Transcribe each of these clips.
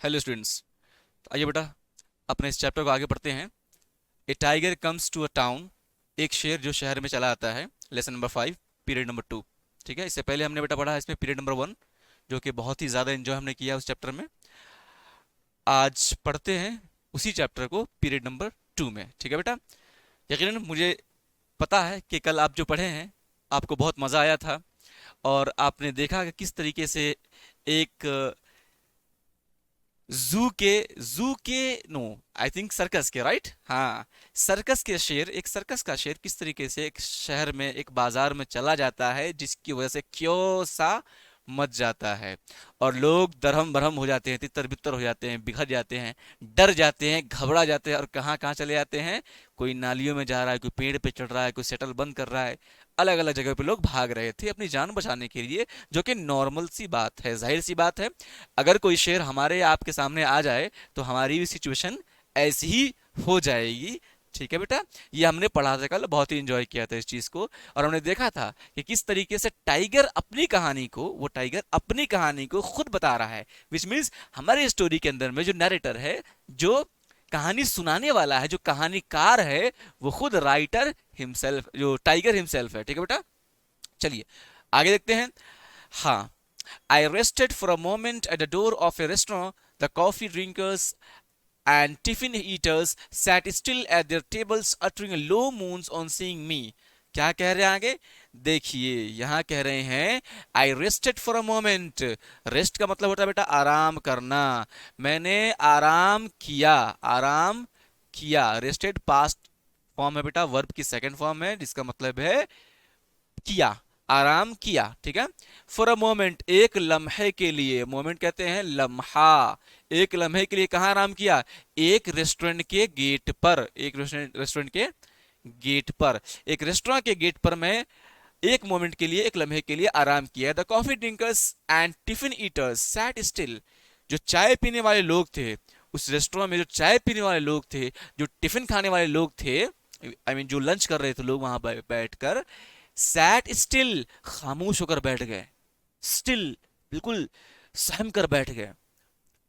Hello students. आइए बेटा, अपने इस चैप्टर को आगे पढ़ते हैं। A tiger comes to a town. एक शेर जो शहर में चला आता है। Lesson number 5, period number 2। ठीक है, इससे पहले हमने बेटा पढ़ा है इसमें पीरियड नंबर 1, जो कि बहुत ही ज़्यादा एंजॉय हमने किया उस चैप्टर में। आज पढ़ते हैं उसी चैप्टर को पीरियड नंबर 2 में। ठीक है बेटा, यकीनन मुझे पता है कि कल आप जो पढ़े हैं आपको बहुत मज़ा आया था, और आपने देखा कि किस तरीके से एक जू के नो, आई थिंक सर्कस के, राइट, हाँ, सर्कस के शेर, एक सर्कस का शेर किस तरीके से एक शहर में, एक बाजार में चला जाता है, जिसकी वजह से क्यों सा मच जाता है, और लोग दरहम बरहम हो जाते हैं, तितर बितर हो जाते हैं, बिखर जाते हैं, डर जाते हैं, घबरा जाते हैं, और कहाँ कहाँ चले जाते हैं। कोई नालियों में जा रहा है, कोई पेड़ पे चढ़ रहा है, कोई सेटल बंद कर रहा है। अलग अलग जगह पे लोग भाग रहे थे अपनी जान बचाने के लिए, जो कि नॉर्मल सी बात है, जाहिर सी बात है। अगर कोई शेर हमारे या आपके सामने आ जाए तो हमारी भी सिचुएशन ऐसी ही हो जाएगी। ठीक है बेटा, ये हमने पढ़ा था कल, बहुत ही इंजॉय किया था इस चीज को, और हमने देखा था कि किस तरीके से टाइगर अपनी कहानी को, वो टाइगर अपनी कहानी को खुद बता रहा है, विच मीन्स हमारे स्टोरी के अंदर में जो नरेटर है, जो कहानी सुनाने वाला है, जो कहानीकार है, वो खुद राइटर हिमसेल्फ, जो टाइगर हिमसेल्फ है। ठीक है बेटा, चलिए आगे देखते हैं। हाँ, I rested for a moment at the door of a restaurant. The coffee drinkers and tiffin eaters sat still at their tables, uttering low moans on seeing me. क्या कह रहे हैं आगे? देखिए, यहां कह रहे हैं I rested for a moment. Rest का मतलब होता है बेटा आराम करना। मैंने आराम किया, आराम किया। रेस्टेड पास्ट फॉर्म है बेटा, वर्ब की सेकंड फॉर्म है, जिसका मतलब है किया, आराम किया। ठीक है, फॉर अ मोमेंट, एक लम्हे के लिए, मोमेंट कहते हैं लम्हा। एक लम्हे के लिए कहाँ आराम किया? एक रेस्टोरेंट के गेट पर, एक रेस्टोरेंट के गेट पर, एक रेस्टोरेंट के गेट पर मैं एक मोमेंट के लिए, एक लम्हे के लिए आराम किया। The coffee drinkers and tiffin eaters sat still. जो चाय पीने वाले लोग थे उस रेस्टोरेंट में, जो चाय पीने वाले लोग थे, जो टिफिन खाने वाले लोग थे, आई मीन जो लंच कर रहे थे लोग वहां बैठकर, सैट स्टिल, खामोश होकर बैठ गए। स्टिल, बिल्कुल सहम कर बैठ गए।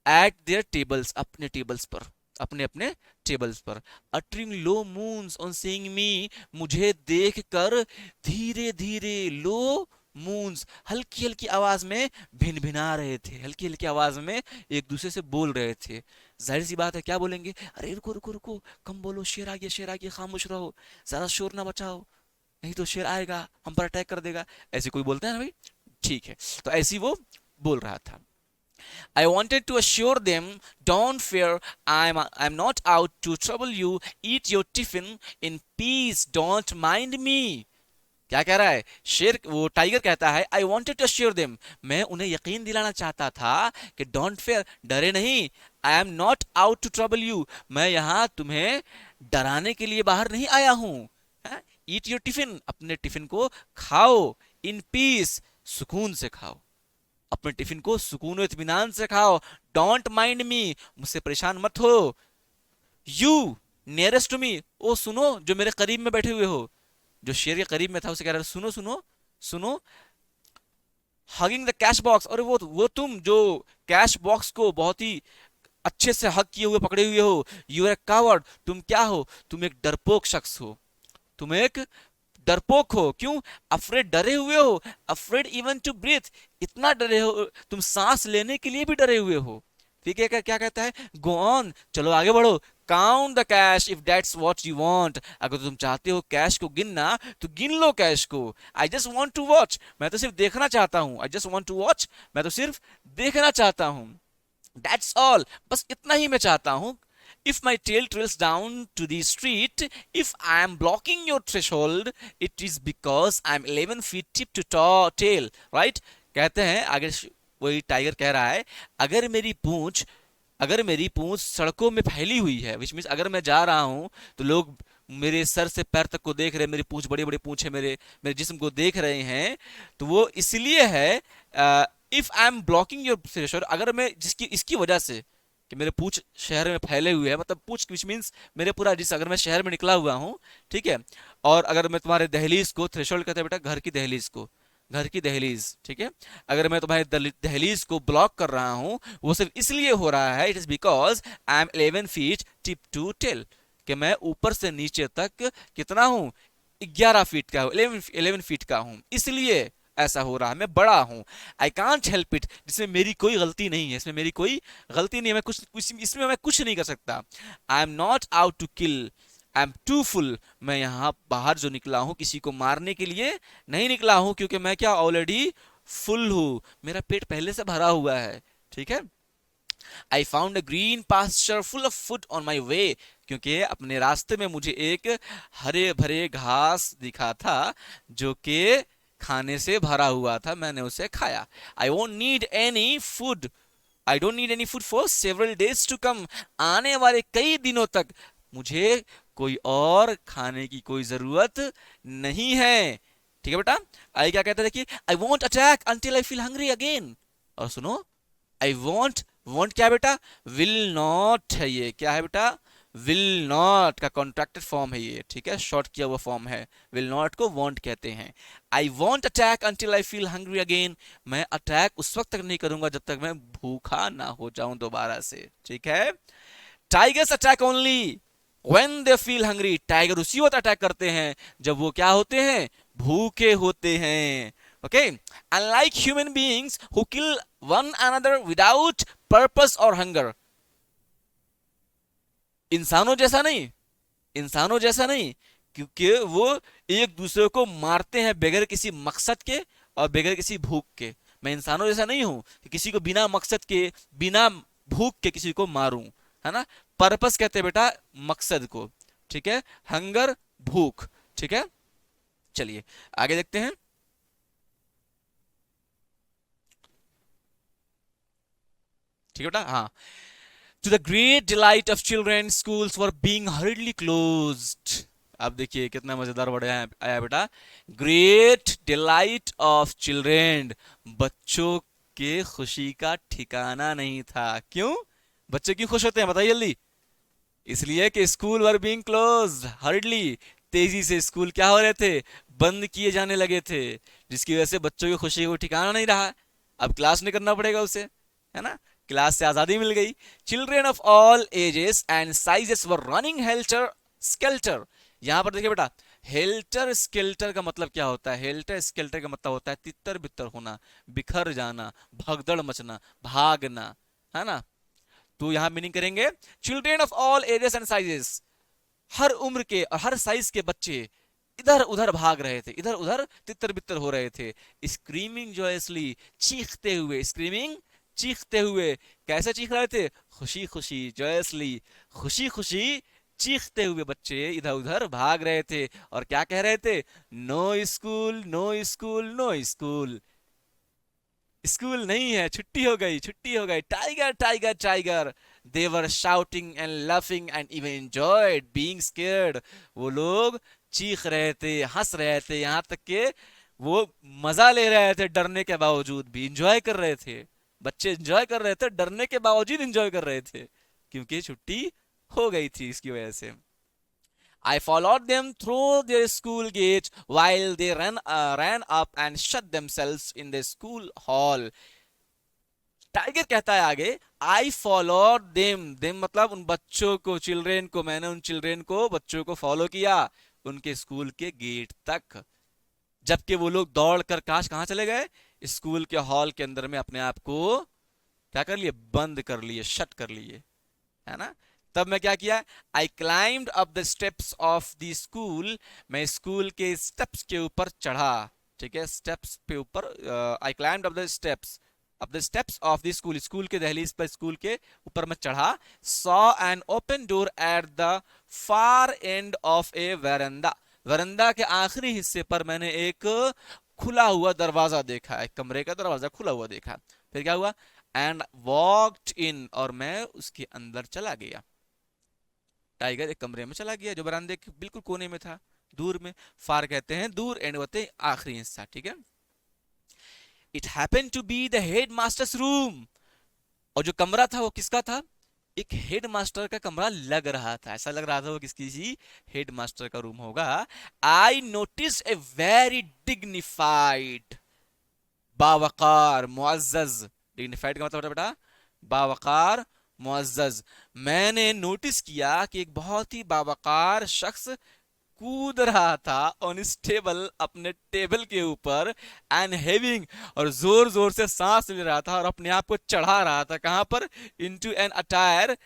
एट देयर टेबल्स, अपने टेबल्स पर, अपने अपने टेबल्स पर। Uttering low moons on seeing मी, मुझे देख कर धीरे धीरे, लो मून्स, हल्की हल्की आवाज में भिन भिना रहे थे, हल्की हल्की आवाज में एक दूसरे से बोल रहे थे। जाहिर सी बात है, क्या बोलेंगे? अरे रुको रुको रुको, कम बोलो, शेर आ गया, शेर आ गया, खामोश रहो, ज्यादा शोर ना बचाओ, नहीं तो शेर आएगा हम पर अटैक कर देगा। ऐसे कोई बोलता है ना भाई? ठीक है, तो ऐसी वो बोल रहा था। I wanted to assure them, don't fear, I'm not out to trouble you, eat your tiffin in peace, don't mind me. क्या कह रहा है शेर? वो टाइगर कहता है I wanted to assure them, मैं उन्हें यकीन दिलाना चाहता था कि डोंट फेयर, डरे नहीं। I am not out to trouble you, मैं यहां तुम्हें डराने के लिए बाहर नहीं आया हूं। ईट योर टिफिन, अपने टिफिन को खाओ, इन पीस, सुकून से खाओ, अपने टिफिन को सुकून और इत्मीनान से खाओ। डोंट माइंड मी, मुझसे परेशान मत हो। यू नियरेस्ट टू मी, ओ सुनो जो मेरे करीब में बैठे हुए हो। जो शेर के करीब में था उसे कह रहा है सुनो सुनो सुनो। हगिंग द कैश बॉक्स, और वो तुम जो कैश बॉक्स को बहुत ही अच्छे से हक किए हुए पकड़े हुए हो। यू आर ए कावर्ड, तुम क्या हो? तुम एक डरपोक शख्स हो, तुम एक डरपोक हो। क्यों? अफ्रेड, डरे हुए हो, अफ्रेड इवन टू ब्रीथ, इतना डरे हो तुम सांस लेने के लिए भी डरे हुए हो। ठीक है, क्या कहता है? गो ऑन, चलो आगे बढ़ो। Count the cash if that's what you want, अगर तुम चाहते हो कैश को गिनना तो गिन लो कैश को। I just want to watch, मैं तो सिर्फ देखना चाहता हूं। I just want to watch, मैं तो सिर्फ देखना चाहता हूं। दैट्स ऑल, बस इतना ही मैं चाहता हूं। If my tail trails down to the street, if I am blocking your threshold, it is because I'm 11 feet tip to tail, right? कहते हैं आगे, वही टाइगर कह रहा है, अगर मेरी पूंछ, अगर मेरी पूंछ सड़कों में फैली हुई है, विच मीन्स अगर मैं जा रहा हूं तो लोग मेरे सर से पैर तक को देख रहे हैं, मेरी पूंछ, बड़ी बड़ी पूंछ है, मेरे जिस्म को देख रहे हैं, तो वो इसलिए है। If I am blocking your threshold, अगर मैं, जिसकी, इसकी वजह से कि मेरे पूंछ शहर में फैले हुए हैं, मतलब पूंछ विच मीन्स मेरे पूरा जिस, अगर मैं शहर में निकला हुआ हूँ, ठीक है, और अगर मैं तुम्हारे दहलीज को, थ्रेशोल्ड कहते हैं बेटा घर की दहलीज को, घर की दहलीज, ठीक है। अगर मैं तुम्हारी दहलीज को ब्लॉक कर रहा हूं, वो सिर्फ इसलिए हो रहा है, it is because I am 11 feet tip to tail, कि मैं ऊपर से नीचे तक कितना हूं, 11 फीट का हूं, 11 फीट का हूं, इसलिए ऐसा हो रहा है, मैं बड़ा हूं। आई कांट हेल्प इट, जिसमें मेरी कोई गलती नहीं है, इसमें मेरी कोई गलती नहीं है, मैं इसमें मैं कुछ नहीं कर सकता। I am not out to kill, I am too full, मैं यहां बाहर जो निकला हूं किसी को मारने के लिए नहीं निकला हूं, क्योंकि मैं क्या ऑलरेडी फुल हूं, मेरा पेट पहले से भरा हुआ है, ठीक है। I found a green pasture full of food on my way, क्योंकि अपने रास्ते में मुझे एक हरे भरे घास दिखा था जो कि खाने से भरा हुआ था, मैंने उसे खाया। I won't need any food, I don't need any food for several days to come, आने वाले कई दिनों तक मुझे कोई और खाने की कोई जरूरत नहीं है, ठीक है बेटा। आई क्या कहता है, देखिए, I want attack until I feel hungry again, और सुनो, आई वॉन्ट, वॉन्ट क्या बेटा, विल नॉट है, ये क्या है बेटा, विल नॉट का कॉन्ट्रैक्टेड फॉर्म है ये, ठीक है, शॉर्ट किया हुआ फॉर्म है, विल नॉट को वॉन्ट कहते हैं। I want attack until I feel hungry again, मैं अटैक उस वक्त तक नहीं करूंगा जब तक मैं भूखा ना हो जाऊं दोबारा से, ठीक है। Tigers attack only when they feel hungry, tiger उसी वक्त अटैक करते हैं जब वो क्या होते हैं, भूखे होते हैं, okay. Unlike human beings who kill one another without purpose और हंगर, इंसानों जैसा नहीं, इंसानों जैसा नहीं, क्योंकि वो एक दूसरे को मारते हैं बगैर किसी मकसद के और बगैर किसी भूख के। मैं इंसानों जैसा नहीं हूं कि किसी को बिना मकसद के, बिना भूख के किसी को मारूं, है ना। पर्पस कहते हैं बेटा मकसद को, ठीक है, हंगर भूख, ठीक है। चलिए आगे देखते हैं, ठीक है बेटा, हाँ। To the great delight of children, schools were being hurriedly closed. अब देखिए कितना मजेदार वर्ड आया बेटा, ग्रेट डिलाइट ऑफ चिल्ड्रेन, बच्चों के खुशी का ठिकाना नहीं था। क्यों, बच्चे क्यों खुश होते हैं बताइए जल्दी, इसलिए कि school were being closed hardly, तेजी से स्कूल क्या हो रहे थे, बंद किए जाने लगे थे, जिसकी वजह से बच्चों की खुशी को ठिकाना नहीं रहा, अब क्लास नहीं करना पड़ेगा उसे, है ना, क्लास से आजादी मिल गई। Children of all ages and sizes were running helter skeletal, यहां पर देखिए बेटा, हेल्टर स्केल्टर का मतलब क्या होता है, हेल्टर स्केल्टर का मतलब होता है तितर बितर होना, बिखर जाना, भगदड़ मचना, भागना, है ना। तो यहां मीनिंग करेंगे, children of all ages and sizes, हर उम्र के और हर साइज के बच्चे इधर उधर भाग रहे थे, इधर उधर तितर बितर हो रहे थे, स्क्रीमिंग जॉयसली, चीखते हुए, स्क्रीमिंग चीखते हुए, कैसे चीख रहे थे, खुशी खुशी, जॉयसली खुशी खुशी चीखते हुए बच्चे इधर उधर भाग रहे थे, और क्या कह रहे थे, no school no school no school, school नहीं है, छुट्टी हो गई, छुट्टी हो गई, tiger tiger tiger, they were shouting and laughing and even enjoyed being scared, वो लोग चीख रहे थे, हंस रहे थे, यहां तक के वो मजा ले रहे थे, डरने के बावजूद भी एंजॉय कर रहे थे, बच्चे एंजॉय कर रहे थे, डरने के बावजूद एंजॉय कर रहे थे, क्योंकि छुट्टी हो गई थी इसकी वजह से। I followed them through their school gate while they ran up and shut themselves in the school hall. Tiger कहता है आगे, आई फॉलो देम मतलब उन बच्चों को, चिल्ड्रेन को, मैंने उन चिल्ड्रेन को, बच्चों को फॉलो किया उनके स्कूल के गेट तक, जबकि वो लोग दौड़ कर काश कहां चले गए, स्कूल के हॉल के अंदर में अपने आप को क्या कर लिए, बंद कर लिए, शट कर लिए, है ना। तब मैं क्या किया, I climbed up the steps of the school, मैं स्कूल के स्टेप्स के ऊपर चढ़ा, ठीक है, स्टेप्स पे ऊपर, I climbed up the steps, up the steps of the school, school के दहलीज पर, स्कूल के ऊपर मैं चढ़ा। Saw an open door at the far end of a veranda, veranda के आखिरी हिस्से पर मैंने एक खुला हुआ दरवाजा देखा, एक कमरे का दरवाजा खुला हुआ देखा। फिर क्या हुआ, एंड वॉक्ड इन, और मैं उसके अंदर चला गया। टाइगर एक कमरे में चला गया जो बरामदे के बिल्कुल कोने में था, दूर में, फार कहते हैं दूर, एंड होते हैं आखिरी हिस्सा, ठीक है। It happened to be the headmaster's room, और जो कमरा था वो किसका था, एक हेड मास्टर का कमरा लग रहा था, ऐसा लग रहा था वो किसी हेड मास्टर का रूम होगा। I notice a very dignified, बावकार मुअज्जज, डिग्निफाइड का मतलब बेटा बावकार मुअज्जज। मैंने नोटिस किया कि एक बहुत ही बावकार शख्स कूद रहा था ऑन इस टेबल, अपने टेबल के ऊपर, एंड हैविंग, और जोर जोर से सांस ले रहा था और अपने आप को चढ़ा रहा था कहां पर, इनटू एन अटायर,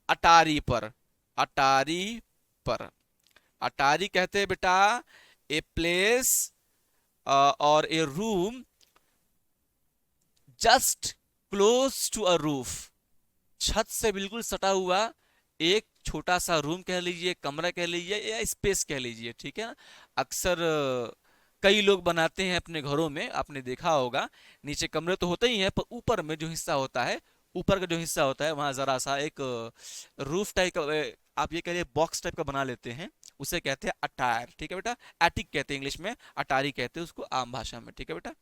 अटारी पर, अटारी पर। अटारी कहते हैं बेटा a place or a room just close to a roof, छत से बिल्कुल सटा हुआ एक छोटा सा रूम कह लीजिए, कमरा कह लीजिए, या स्पेस कह लीजिए, ठीक है ना। अक्सर कई लोग बनाते हैं अपने घरों में, आपने देखा होगा, नीचे कमरे तो होते ही हैं पर ऊपर में जो हिस्सा होता है, ऊपर का जो हिस्सा होता है वहां जरा सा एक रूफ टाइप का, आप ये कह रहे बॉक्स टाइप का बना लेते हैं, उसे कहते हैं अटायर, ठीक है बेटा। एटिक कहते हैं इंग्लिश में, अटारी कहते हैं उसको आम भाषा में, ठीक है बेटा।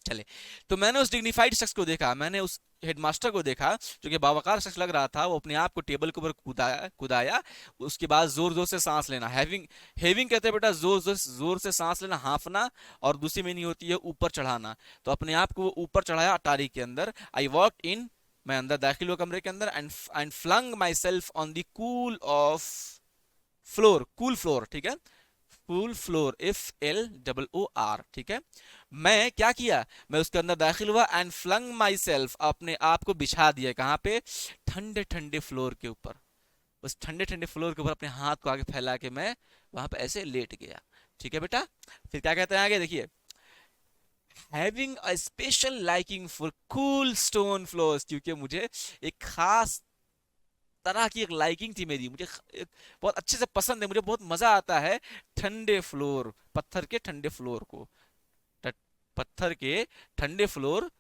चले, तो मैंने उस डिग्निफाइड शख्स को देखा, मैंने उस हेडमास्टर को देखा जो कि बावकार शख्स लग रहा था, वो अपने आप को टेबल के ऊपर कूदाया कूदाया, उसके बाद जोर जोर से सांस लेना, हैविंग, हैविंग कहते हैं बेटा जोर जोर जोर से सांस लेना, हांफना, और दूसरी मीनिंग होती है ऊपर चढ़ाना, तो अपने आप को वो ऊपर चढ़ाया अटारी के अंदर। आई वॉक इन, मैं अंदर दाखिल हुआ कमरे के अंदर, and flung myself on the cool of floor, cool floor, ठीक है, कूल फ्लोर, FLOOR, ठीक है। मैं क्या किया, मैं उसके अंदर दाखिल हुआ, एंड फ्लंग माई सेल्फ, अपने आप को बिछा दिया कहां पे, ठंडे ठंडे फ्लोर के ऊपर, उस ठंडे ठंडे फ्लोर के ऊपर अपने हाथ को आगे फैला के मैं वहां पे ऐसे लेट गया, ठीक है बेटा। फिर क्या कहते हैं आगे देखिए, having a special liking for cool stone floors, क्योंकि मुझे एक खास तरह की एक लाइकिंग थी मेरी, मुझे बहुत अच्छे से पसंद है, मुझे बहुत मजा आता है ठंडे फ्लोर, पत्थर के ठंडे फ्लोर को, पत्थर के ठंडे फ्लोर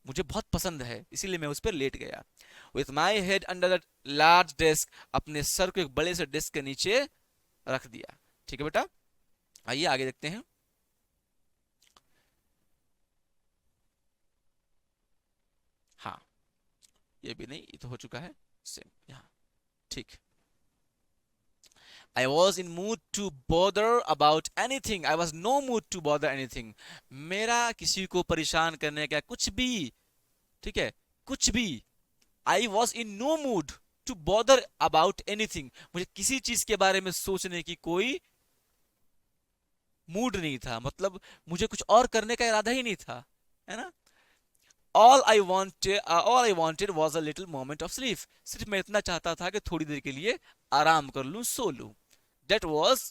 मुझे बहुत पसंद है, इसीलिए मैं उस पर लेट गया। With my head under the large desk, अपने सर को एक बड़े से डेस्क के नीचे रख दिया, ठीक है बेटा। आइए आगे देखते हैं। हाँ, ये भी नहीं, ये तो हो चुका है सेम यहाँ, ठीक। I was in mood to bother about anything. I was no mood to bother anything. मेरा किसी को परेशान करने का कुछ भी, ठीक है, कुछ भी। I was in no mood to bother about anything. मुझे किसी चीज के बारे में सोचने की कोई मूड नहीं था, मतलब मुझे कुछ और करने का इरादा ही नहीं था, है ना। all I wanted was a little moment of sleep. सिर्फ मैं इतना चाहता था कि थोड़ी देर के लिए आराम कर लूं, सो लूं। That was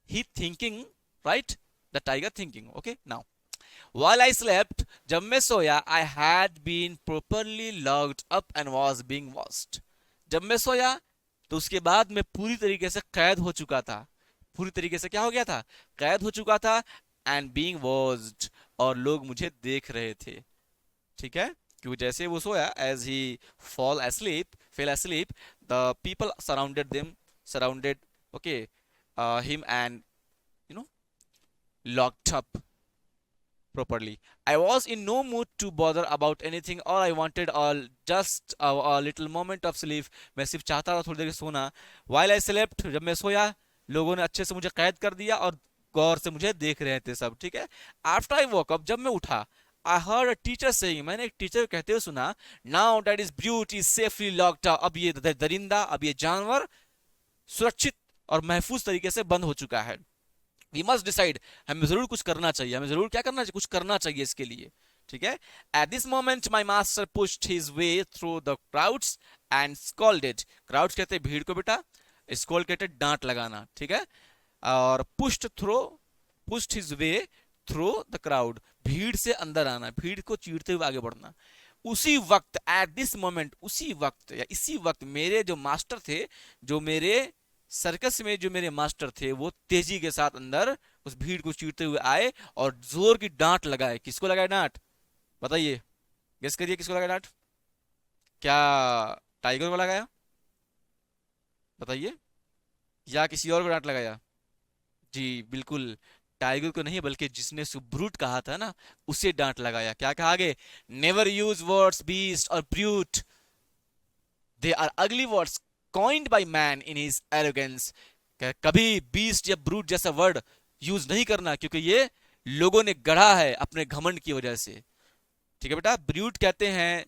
he thinking, right? The tiger thinking. Okay, now while I slept, जब मैं सोया, I had been properly locked up and was being watched. जब मैं सोया तो उसके बाद मैं पूरी तरीके से कैद हो चुका था, पूरी तरीके से क्या हो गया था, कैद हो चुका था, and being watched, और लोग मुझे देख रहे थे, ठीक है। क्योंकि जैसे वो सोया, as he fell asleep, the people surrounded, okay, him, and you know locked up properly. I was in no mood to bother about anything. All I wanted all just a little moment of sleep. मैं सिर्फ चाहता था थोड़ी देर सोना। While I slept, जब मैं सोया, लोगों ने अच्छे से मुझे कैद कर दिया और गौर से मुझे देख रहे थे सब, ठीक है। After I woke up, जब मैं उठा, I heard a teacher saying, मैंने एक टीचर कहते हुए सुना, now that is brute is safely locked up, अब ये दरिंदा, अब ये जानवर सुरक्षित और महफूज तरीके से बंद हो चुका है। वी मस्ट डिसाइड, हमें जरूर कुछ करना चाहिए, हमें जरूर क्या करना चाहिए, कुछ करना चाहिए इसके लिए, ठीक है। At this moment my master pushed his way through the crowds and scolded, crowds कहते हैं भीड़ को बेटा, स्कॉल्ड कहते हैं डांट लगाना, ठीक है, और pushed his way through the crowd, भीड़ से अंदर आना, भीड़ को चीरते हुए आगे बढ़ना। उसी वक्त, एट दिस मोमेंट, उसी वक्त या इसी वक्त, मेरे जो मास्टर थे, जो मेरे सर्कस में जो मेरे मास्टर थे, वो तेजी के साथ अंदर उस भीड़ को चीरते हुए आए और जोर की डांट लगाए। किसको लगाए डांट, बताइए, गेस करिए किसको लगाया डांट, क्या टाइगर को लगाया, बताइए, या किसी और को डांट लगाया? जी बिल्कुल, टाइगर को नहीं, बल्कि जिसने सुब्रूट कहा था ना, उसे डांट लगाया। क्या कहा आगे, नेवर यूज वर्ड्स बीस्ट और brute, they are ugly words coined by man in his arrogance, कभी बीस्ट या ब्रूट जैसा वर्ड यूज नहीं करना, क्योंकि ये लोगों ने गढ़ा है अपने घमंड की वजह से। ठीक है बेटा, ब्रूट कहते हैं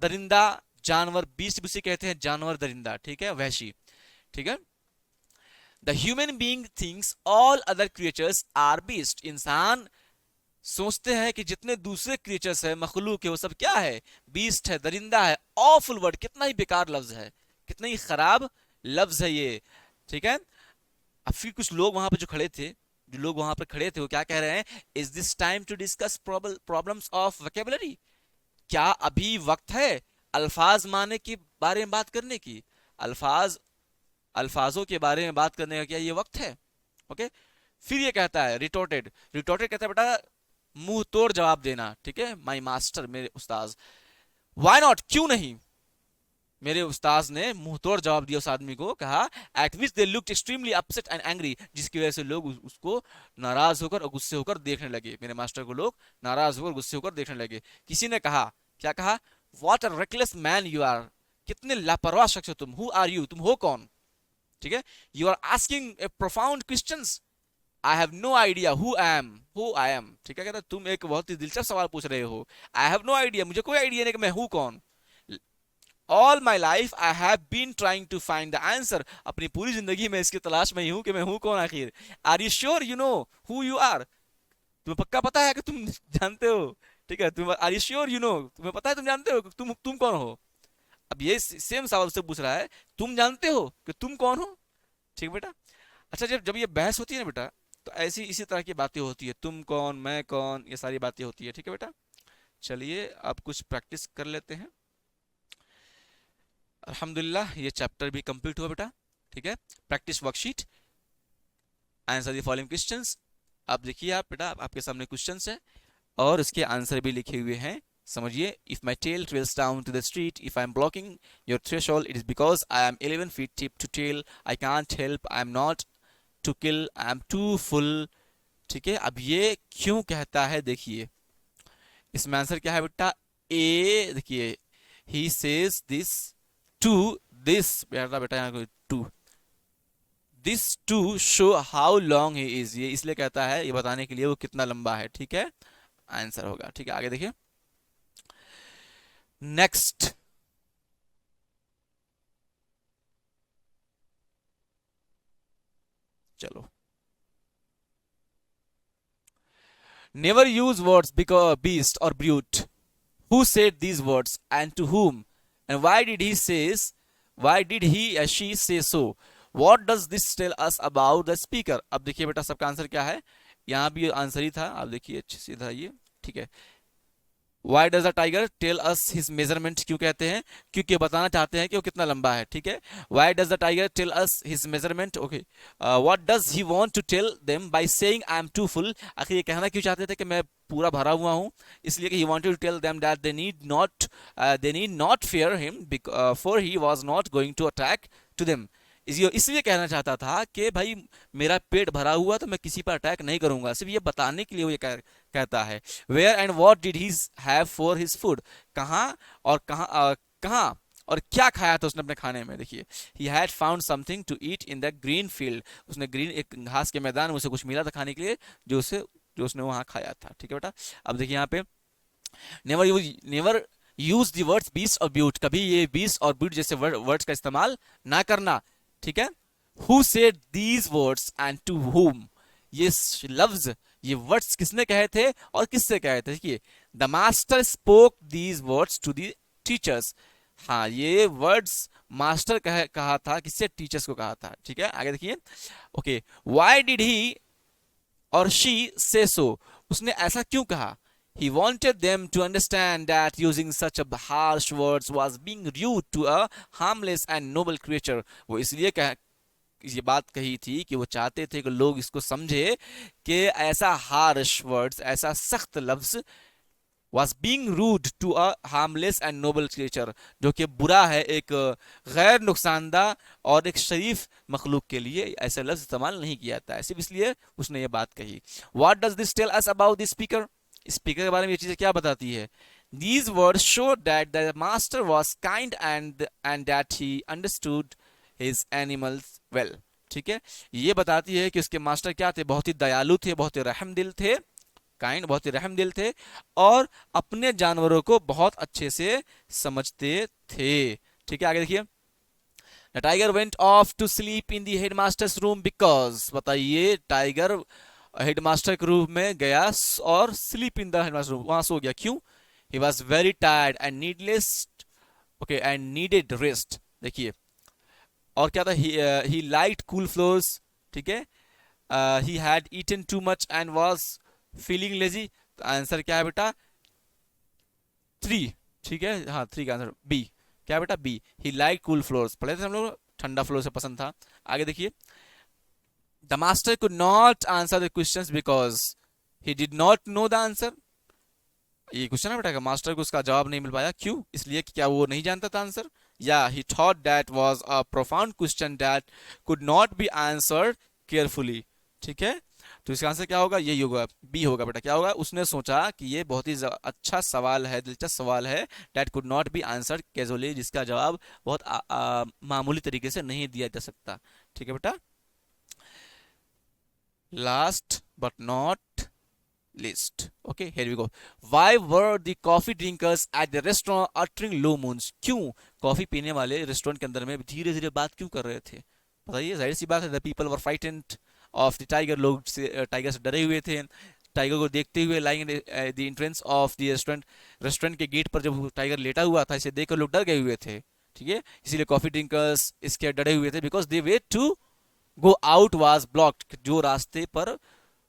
दरिंदा जानवर, बीस्ट भी उसे कहते हैं जानवर दरिंदा, ठीक है, वहशी। ठीक है, the human being thinks all other creatures are beast, इंसान सोचते हैं कि जितने दूसरे क्रिएचर्स है, मखलूक है, वो सब क्या है, बीस्ट है, दरिंदा है। ऑफुल वर्ड, कितना ही बेकार लफ्ज है, कितना ही खराब लफ्ज है ये। ठीक है, अब फिर कुछ लोग वहां पे जो खड़े थे, जो लोग वहां पर खड़े थे, वो क्या कह रहे हैं, is this time to discuss problems of vocabulary, क्या अभी वक्त है अल्फाज माने के बारे में बात करने की, अल्फाज अल्फाजों के बारे में बात करने का क्या ये वक्त है। ओके, फिर ये कहता है रिटोर्टेड, रिटोर्टेड कहता है बेटा मुंह तोड़ जवाब देना। ठीक है, माई मास्टर, मेरे उस्ताज, वाई नॉट, क्यों नहीं, मेरे उस्ताद ने मुंह तोड़ जवाब दिया उस आदमी को, कहा eight which they looked extremely upset and angry, जिसकी वजह से लोग उसको नाराज होकर और गुस्से होकर देखने लगे, मेरे मास्टर को लोग नाराज होकर गुस्से होकर देखने लगे। किसी ने कहा, क्या कहा, what a reckless man you are, कितने लापरवाह शख्स हो तुम, हु आर यू, तुम हो कौन। ठीक है, you are asking a profound questions, I have no idea who I am. ठीक है, कहता तुम एक बहुत ही दिलचस्प सवाल पूछ रहे हो, आई हैव नो आइडिया, मुझे कोई आइडिया नहीं कि मैं हूं कौन। All my life I have been trying to find the answer, अपनी पूरी जिंदगी में इसकी तलाश में ही हूं कि मैं हूं कौन आखिर। Are you sure you know who you are, तुम्हें पक्का पता है कि तुम जानते हो। ठीक है, तुम are you sure you know, तुम्हें पता है, तुम जानते हो कि तुम कौन हो। अब ये सेम सवाल से पूछ रहा है, तुम जानते हो कि तुम कौन हो। ठीक है बेटा, अच्छा जब जब ये बहस होती है ना बेटा, तो ऐसी इसी तरह की बातें होती है, तुम कौन मैं कौन, ये सारी बातें होती है। ठीक है बेटा, चलिए अब कुछ प्रैक्टिस कर लेते हैं। अल्हम्दुलिल्लाह ये चैप्टर भी कंप्लीट हुआ बेटा। ठीक है, practice worksheet, answer the following questions. अब देखिए आप बेटा, आपके सामने क्वेश्चंस है और इसके आंसर भी लिखे हुए हैं, समझिए। If my tell trails down to the street, if I am blocking your threshold, it is because I am 11 feet tip to tell, I can't help, I am not to kill, I am too full. ठीक है, अब ये क्यों कहता है, देखिए इसमें answer क्या है बेटा, ए, देखिए he says this to this, बेटा बेटा यहाँ to this to show how long he is, ये इसलिए कहता है, ये बताने के लिए वो कितना लंबा है। ठीक है, आंसर होगा। ठीक है, आगे देखिए नेक्स्ट, चलो, never use words because beast और brute, who said these words and to whom, and why did he or she say so, what does this tell us about the speaker। अब देखिए बेटा सबका आंसर क्या है, यहां भी आंसर ही था, आप देखिए अच्छे सीधा ये। ठीक है, why does the tiger tell us his measurement, क्यों कहते हैं, क्योंकि बताना चाहते हैं कि वो कितना लंबा है। ठीक है, why does the tiger tell us his measurement, okay, what does he want to tell them by saying I am too full, आखिर ये कहना क्यों चाहते थे कि मैं पूरा भरा हुआ हूं, इसलिए कि he wanted to tell them that they need not fear him for he was not going to attack to them, इसलिए कहना चाहता था कि भाई मेरा पेट भरा हुआ तो मैं किसी पर अटैक नहीं करूंगा, सिर्फ ये बताने के लिए वो ये कहता है। Where and what did he have for his food, कहाँ और कहाँ और क्या खाया था उसने अपने खाने में, देखिए he had found something to eat in the green field, उसने ग्रीन एक घास के मैदान में उसे कुछ मिला था खाने के लिए, जो उसने वहां खाया था। ठीक है बेटा, अब देखिए यहाँ पे never use the words beast और ब्यूट, कभी ये बीस्ट और ब्यूट जैसे वर्ड्स का इस्तेमाल ना करना। ठीक है, who said these words and to whom, ये लफ्ज ये वर्ड्स किसने कहे थे और किससे कहे थे, देखिए the master spoke these words to the teachers, हाँ ये वर्ड्स मास्टर कहा था, किससे, टीचर्स को कहा था। ठीक है, आगे देखिए, ओके, व्हाई डिड ही और शी से सो, उसने ऐसा क्यों कहा, he wanted them to understand that using such a harsh words was being rude to a harmless and noble creature, वो इसलिए ये बात कही थी कि वो चाहते थे कि लोग इसको समझे कि ऐसा हार्श वर्ड्स, ऐसा सख्त लफ्ज, was being rude to a harmless and noble creature, जो कि बुरा है, एक गैर नुकसानदा और एक शरीफ मखलूक के लिए ऐसा लफ्ज इस्तेमाल नहीं किया जाता है, सिर्फ इसलिए उसने ये बात कही। What does this tell us about the speaker, speaker के बारे में ये चीजें क्या बताती है, these words show that the master was kind and that he understood his animals well, ठीक है, ये बताती है कि उसके मास्टर क्या थे, बहुत ही दयालु थे, बहुत ही रहमदिल थे, काइंड, बहुत ही रहमदिल थे, और अपने जानवरों को बहुत अच्छे से समझते थे। ठीक है, आगे देखिए। The tiger went off to sleep in the headmaster's room because, बताइए, टाइगर हेडमास्टर के रूम में गया और sleep in the headmaster room, वहां सो गया, क्यों? He was very tired and needless, okay, and needed rest. देखिए, और क्या था, ही लाइक्ड कूल फ्लोर्स, ठीक है, he had eaten too much and was feeling lazy. तो आंसर क्या है बेटा? थ्री। ठीक है, हाँ, थ्री का आंसर बी। क्या बेटा? B. He like cool floors, पढ़े थे हम लोग, ठंडा फ्लोर से पसंद था। आगे देखिए। The master could not answer the questions because he did not know the answer. ये क्वेश्चन है बेटा, मास्टर को उसका जवाब नहीं मिल पाया, क्यों? इसलिए कि क्या वो नहीं जानता था आंसर, या ही thought that was a profound question that could not be answered carefully. ठीक है, तो इसका आंसर क्या होगा? यही होगा, बी होगा बेटा। क्या होगा? उसने सोचा कि ये बहुत ही अच्छा सवाल है, दिलचस्प सवाल है, that could not be answered casually, जिसका जवाब बहुत मामूली तरीके से नहीं दिया जा सकता। ठीक है बेटा, last but not list. Okay, here we go. Why were the coffee drinkers at the restaurant uttering low moans? क्यों कॉफी पीने वाले रेस्टोरेंट के अंदर में धीरे धीरे बात क्यों कर रहे थे? बताइए, जाहिर सी बात है, the people were frightened of the tiger, लोग से टाइगर से डरे हुए थे। टाइगर को देखते हुए, lying the entrance of the restaurant, restaurant के गेट पर जब टाइगर लेटा हुआ था, इसे देखकर लोग डर गए हुए थे। ठीक है, इसीलिए कॉफी ड्रिंकर्स इसके डरे हुए थे, because their way to go out was blocked, जो रास्ते पर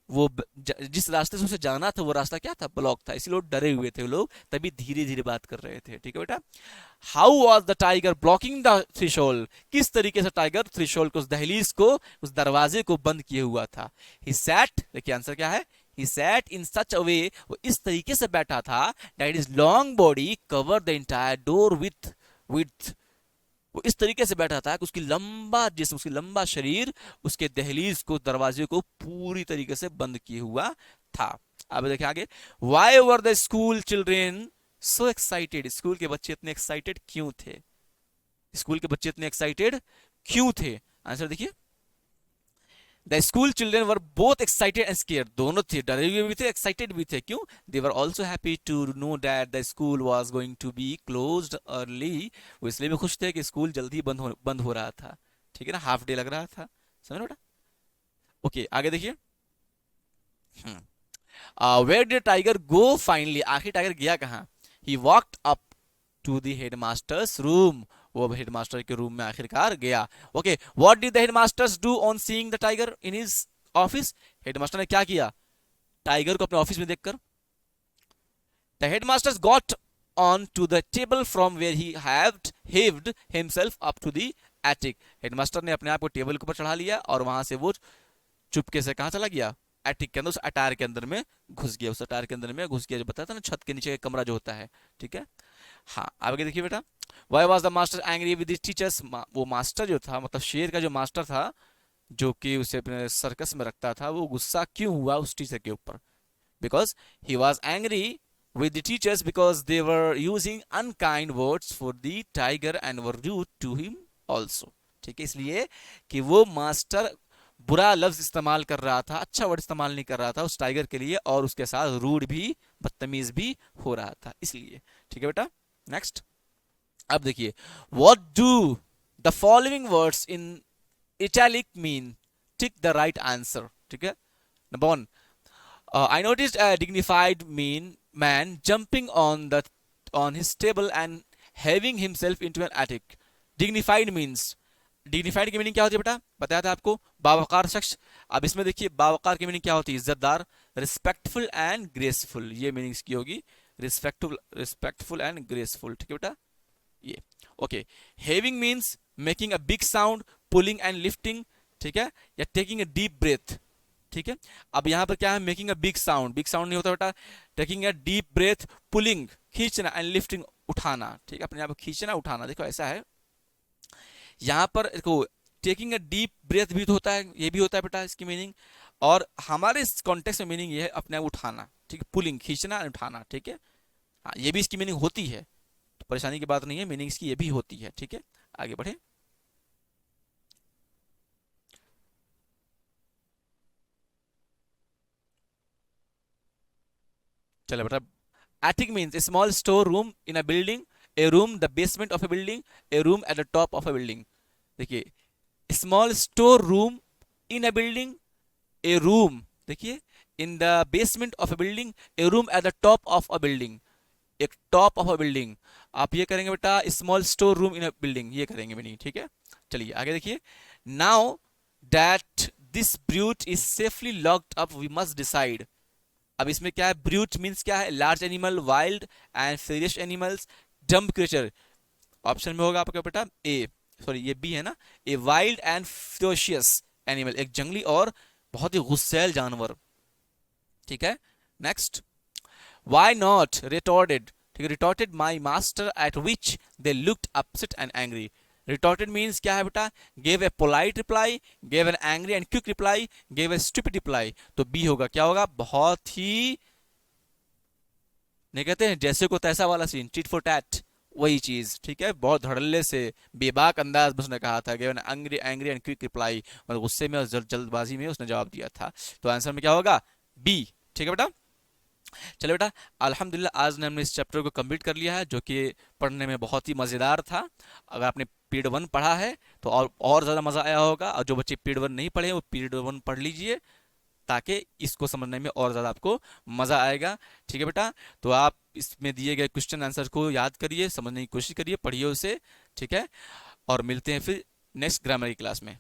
वो जिस रास्ते से उसे जाना था वो रास्ता क्या था? ब्लॉक था, इसलिए लोग डरे हुए थे, लोग तभी धीरे धीरे बात कर रहे थे। ठीक है बेटा। How was the tiger blocking the threshold? किस तरीके से टाइगर थ्रेशोल्ड को, उस दहलीज को, उस दरवाजे को बंद किए हुआ था? ही सैट, देखिए आंसर क्या है, ही सैट इन सच अ वे, वो इस तरीके से बैठा था, that is long body cover the entire door with, वो इस तरीके से बैठा था कि उसकी लंबा जिस्म, उसकी लंबा शरीर उसके दहलीज को, दरवाजे को पूरी तरीके से बंद किए हुआ था। अब देखिए आगे। Why were the school children so excited? School के बच्चे इतने एक्साइटेड क्यों थे? स्कूल के बच्चे इतने एक्साइटेड क्यों थे? आंसर देखिए। The school children were both excited and square, दोनों थे, डरे हुए भी थे, एक्साइटेड भी थे, क्यों? They were also happy to know that the school was going to be closed early, वो इसलिए भी खुश थे कि स्कूल जल्दी बंद हो रहा था। ठीक है ना, हाफ डे लग रहा था, समझ बेटा। ओके, आगे देखिए। Where did tiger go finally? आखिर टाइगर गया कहाँ? He walked up to the headmaster's room, वो हेडमास्टर के रूम में आखिरकार गया। Okay, what did the headmaster's do on seeing the tiger in his office? Headmaster ने क्या किया टाइगर को अपने ऑफिस में देखकर? The headmaster's got on to the table from where he had heaved himself up to the attic. Headmaster ने अपने आप को टेबल के ऊपर चढ़ा लिया और वहां से वो चुपके से कहाँ चला गया? एटिक के अंदर, उस अटायर के अंदर में घुस गया, उस अटायर के अंदर में घुस गया, जो बताया था ना, छत के नीचे कमरा जो होता है। ठीक है, हाँ, आगे देखिए बेटा। Why was the master angry with teachers? वो मास्टर जो था, मतलब शेर का जो मास्टर था, जो कि उसे अपने सर्कस में रखता था, वो गुस्सा क्यों हुआ उस टीचर के ऊपर? Because he was angry with the teachers because they were using unkind words for the tiger and were rude to him also. ठीक है, इसलिए कि वो मास्टर बुरा लफ्ज इस्तेमाल कर रहा था, अच्छा वर्ड इस्तेमाल नहीं कर रहा था उस टाइगर के लिए, और उसके साथ रूड भी, बदतमीज भी हो रहा था, इसलिए। ठीक है बेटा, नेक्स्ट। अब देखिए, what do the following words in italic mean? Tick the right answer. ठीक है, number one, I noticed a dignified man jumping on his table and having himself into an attic. Dignified means, dignified की meaning क्या होती है बेटा? बताया था आपको, बावकार शख्स। अब इसमें देखिए, बावकार की मीनिंग क्या होती है? इज्जतदार, रिस्पेक्टफुल एंड ग्रेसफुल, ये मीनिंग इसकी होगी, रिस्पेक्टफुल एंड ग्रेसफुल। ठीक है बेटा, ये। Okay, having means making a big sound, pulling and lifting, ठीक है, या टेकिंग अ डीप ब्रेथ। ठीक है, अब यहां पर क्या है? Making a big sound, big sound नहीं होता बेटा, taking a deep breath, pulling खींचना, एंड लिफ्टिंग उठाना। ठीक है, अपने आप खींचना, उठाना। देखो ऐसा है, यहां पर देखो, टेकिंग अ डीप ब्रेथ भी तो होता है, ये भी होता है बेटा इसकी मीनिंग, और हमारे इस कॉन्टेक्स्ट में मीनिंग ये है अपने आप उठाना। ठीक है, पुलिंग खींचना, उठाना। ठीक है, हाँ, ये भी इसकी मीनिंग होती है, तो परेशानी की बात नहीं है, मीनिंग इसकी ये भी होती है। ठीक है, आगे बढ़े। चलो बेटा, attic means a small store room in a building, a room the basement of a building, a room at the top of a building. देखिए, small store room in a building, a room, देखिए, in the basement of a building, a room at the top of a building, एक top of a building. आप ये करेंगे बेटा, small store room in a building, ये करेंगे भी नहीं, ठीक है। चलिए आगे देखिए, now that this brute is safely locked up we must decide. अब इसमें क्या है, ब्रूट मीन्स क्या है, large animal, wild and furious animals, dumb creature. Option में होगा आपका बेटा ए, सॉरी ये बी है ना, a wild and ferocious animal, एक जंगली और बहुत ही गुस्सैल जानवर, ठीक है। नेक्स्ट, वाई नॉट रिटॉर्टेड, ठीक है, retorted my master eight which they looked upset and angry. Retorted means क्या है बेटा, gave a polite reply, gave an angry and quick reply, gave a stupid reply. तो बी होगा, क्या होगा, बहुत ही, नहीं कहते हैं जैसे को तैसा वाला सीन, टिट फॉर टैट, वही चीज, ठीक है। बहुत धड़ल्ले से, बेबाक अंदाज में उसने कहा था, given angry angry and quick reply, और गुस्से में और जल्दबाजी में उसने जवाब दिया था। तो आंसर में क्या होगा, बी, ठीक है बेटा। चलो बेटा, अल्हम्दुलिल्लाह आज ने हमने इस चैप्टर को कंप्लीट कर लिया है, जो कि पढ़ने में बहुत ही मज़ेदार था। अगर आपने पीरियड 1 पढ़ा है तो और ज़्यादा मज़ा आया होगा, और जो बच्चे पीरियड 1 नहीं पढ़े वो पीरियड 1 पढ़ लीजिए, ताकि इसको समझने में और ज़्यादा आपको मज़ा आएगा, ठीक है बेटा। तो आप इसमें दिए गए क्वेश्चन आंसर को याद करिए, समझने की कोशिश करिए, पढ़िए उसे, ठीक है। और मिलते हैं फिर नेक्स्ट ग्रामर की क्लास में।